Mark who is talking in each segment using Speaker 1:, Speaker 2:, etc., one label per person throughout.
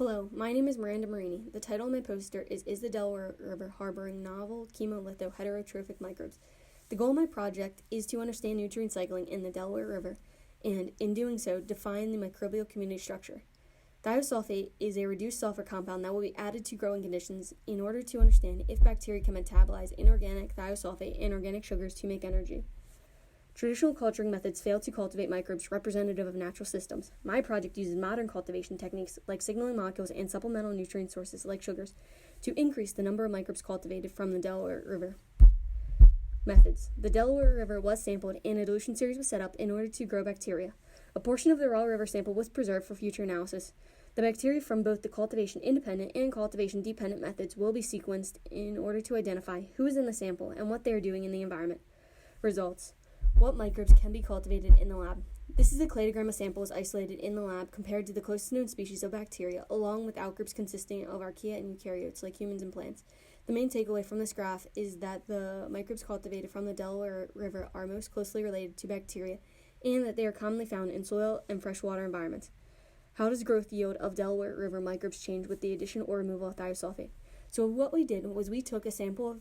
Speaker 1: Hello, my name is Miranda Marini. The title of my poster is the Delaware River harboring novel Chemolithoheterotrophic microbes? The goal of my project is to understand nutrient cycling in the Delaware River and, in doing so, define the microbial community structure. Thiosulfate is a reduced sulfur compound that will be added to growing conditions in order to understand if bacteria can metabolize inorganic thiosulfate and organic sugars to make energy. Traditional culturing methods fail to cultivate microbes representative of natural systems. My project uses modern cultivation techniques like signaling molecules and supplemental nutrient sources like sugars to increase the number of microbes cultivated from the Delaware River. Methods. The Delaware River was sampled and a dilution series was set up in order to grow bacteria. A portion of the raw river sample was preserved for future analysis. The bacteria from both the cultivation-independent and cultivation-dependent methods will be sequenced in order to identify who is in the sample and what they are doing in the environment. Results. What microbes can be cultivated in the lab? This is a cladogram of samples isolated in the lab compared to the closest known species of bacteria, along with outgroups consisting of archaea and eukaryotes like humans and plants. The main takeaway from this graph is that the microbes cultivated from the Delaware River are most closely related to bacteria and that they are commonly found in soil and freshwater environments. How does growth yield of Delaware River microbes change with the addition or removal of thiosulfate? So what we did was we took a sample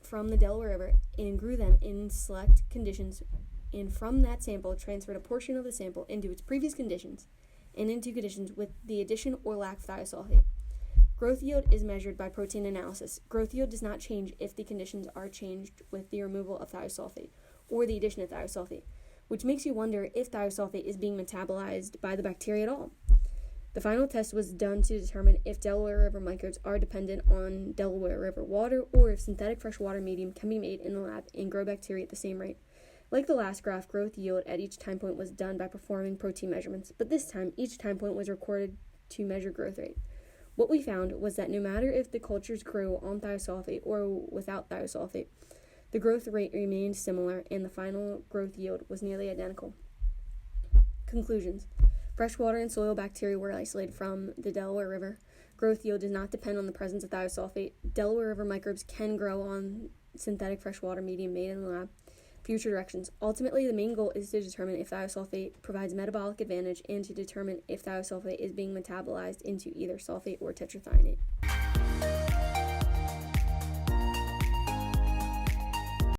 Speaker 1: from the Delaware River and grew them in select conditions, and from that sample transferred a portion of the sample into its previous conditions and into conditions with the addition or lack of thiosulfate. Growth yield is measured by protein analysis. Growth yield does not change if the conditions are changed with the removal of thiosulfate or the addition of thiosulfate, which makes you wonder if thiosulfate is being metabolized by the bacteria at all. The final test was done to determine if Delaware River microbes are dependent on Delaware River water or if synthetic freshwater medium can be made in the lab and grow bacteria at the same rate. Like the last graph, growth yield at each time point was done by performing protein measurements, but this time each time point was recorded to measure growth rate. What we found was that no matter if the cultures grew on thiosulfate or without thiosulfate, the growth rate remained similar and the final growth yield was nearly identical. Conclusions. Freshwater and soil bacteria were isolated from the Delaware River. Growth yield does not depend on the presence of thiosulfate. Delaware River microbes can grow on synthetic freshwater medium made in the lab. Future directions. Ultimately, the main goal is to determine if thiosulfate provides metabolic advantage and to determine if thiosulfate is being metabolized into either sulfate or tetrathionate.